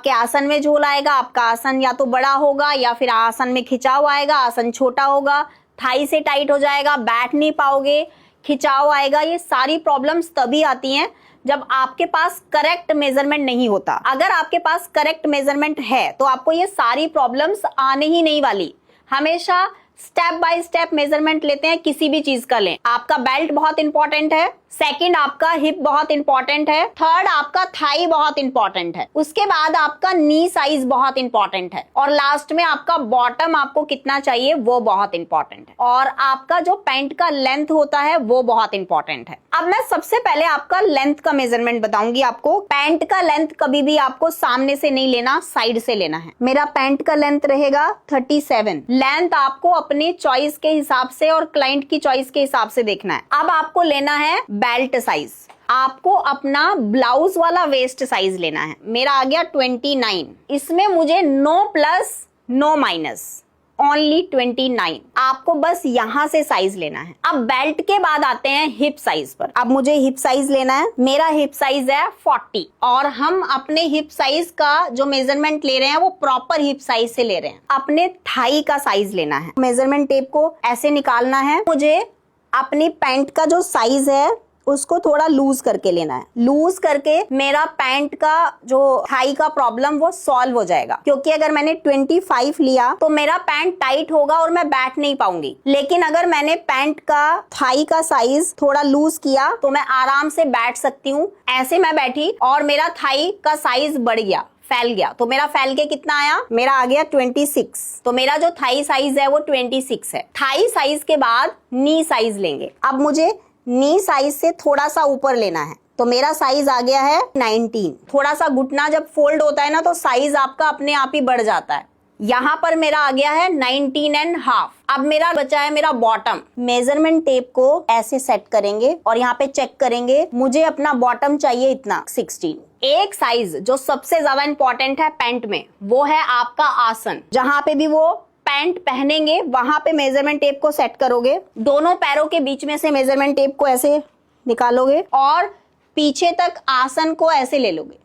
आपके आसन में झोल आएगा, आपका आसन या तो बड़ा होगा या फिर आसन में खिंचाव आएगा, आसन छोटा होगा, थाई से टाइट हो जाएगा, बैठ नहीं पाओगे, खिंचाव आएगा। ये सारी प्रॉब्लम्स तभी आती हैं जब आपके पास करेक्ट मेजरमेंट नहीं होता। अगर आपके पास करेक्ट मेजरमेंट है तो आपको ये सारी प्रॉब्लम्स आने ही नहीं वाली। हमेशा स्टेप बाय स्टेप मेजरमेंट लेते हैं, किसी भी चीज का लें। आपका बेल्ट बहुत इंपॉर्टेंट है, सेकंड आपका हिप बहुत इंपॉर्टेंट है, थर्ड आपका थाई बहुत इंपॉर्टेंट है, उसके बाद आपका नी साइज बहुत इंपॉर्टेंट है, और लास्ट में आपका बॉटम आपको कितना चाहिए वो बहुत इंपॉर्टेंट है, और आपका जो पैंट का लेंथ होता है वो बहुत इंपॉर्टेंट है। अब मैं सबसे पहले आपका लेंथ का मेजरमेंट बताऊंगी आपको। पैंट का लेंथ कभी भी आपको सामने से नहीं लेना, साइड से लेना है। मेरा पैंट का लेंथ रहेगा 37। लेंथ आपको अपनी चॉइस के हिसाब से और क्लाइंट की चॉइस के हिसाब से देखना है। अब आपको लेना है बेल्ट साइज, आपको अपना ब्लाउज वाला वेस्ट साइज लेना है। मेरा आ गया 29। इसमें मुझे no plus no minus, only 29। आपको बस यहां से साइज लेना है। अब बेल्ट के बाद आते हैं हिप साइज पर। अब मुझे हिप साइज लेना है। मेरा हिप साइज है 40, और हम अपने हिप साइज का जो मेजरमेंट ले रहे हैं वो प्रॉपर हिप साइज से ले रहे हैं। अपने थाई का साइज लेना है। मेजरमेंट टेप को ऐसे निकालना है। मुझे अपनी पैंट का जो साइज है उसको थोड़ा लूज करके लेना है। लूज करके मेरा पैंट का जो थाई का प्रॉब्लम वो सॉल्व हो जाएगा, क्योंकि अगर मैंने 25 लिया तो मेरा पैंट टाइट होगा और मैं बैठ नहीं पाऊंगी। लेकिन अगर मैंने पैंट का थाई का साइज थोड़ा लूज किया तो मैं आराम से बैठ सकती हूँ। ऐसे मैं बैठी और मेरा थाई का साइज बढ़ गया, फैल गया, तो मेरा फैल के कितना आया, मेरा आ गया 26। तो मेरा जो थाई साइज है वो 26 है। थाई साइज के बाद नी साइज लेंगे। अब मुझे नी साइज से थोड़ा सा ऊपर लेना है, तो मेरा साइज आ गया है 19। थोड़ा सा घुटना जब फोल्ड होता है ना तो साइज आपका अपने आप ही बढ़ जाता है। यहाँ पर मेरा आ गया है 19.5। अब मेरा बचा है मेरा बॉटम। मेजरमेंट टेप को ऐसे सेट करेंगे और यहाँ पे चेक करेंगे, मुझे अपना बॉटम चाहिए इतना 16। एक साइज जो सबसे ज्यादा इंपॉर्टेंट है पैंट में वो है आपका आसन। जहां पे भी वो पैंट पहनेंगे वहां पे मेजरमेंट टेप को सेट करोगे। दोनों पैरों के बीच में से मेजरमेंट टेप को ऐसे निकालोगे और पीछे तक आसन को ऐसे ले लोगे।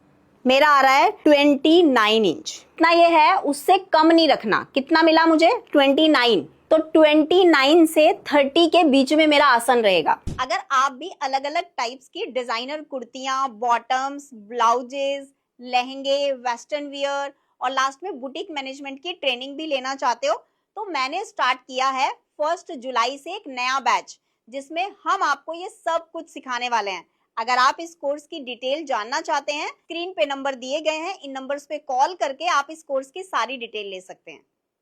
मेरा आ रहा है 29 इंच। इतना ये है, उससे कम नहीं रखना। कितना मिला मुझे, 29। तो 29 से 30 के बीच में मेरा आसन रहेगा। अगर आप भी अलग अलग टाइप्स की डिजाइनर कुर्तियां, बॉटम्स, ब्लाउजेस, लहंगे, वेस्टर्न वियर और लास्ट में बुटीक मैनेजमेंट की ट्रेनिंग भी लेना चाहते हो तो मैंने स्टार्ट किया है 1 जुलाई से एक नया बैच, जिसमें हम आपको ये सब कुछ सिखाने वाले हैं। अगर आप इस कोर्स की डिटेल जानना चाहते हैं, स्क्रीन पे नंबर दिए गए हैं, इन नंबर्स पे कॉल करके आप इस कोर्स की सारी डिटेल ले सकते हैं।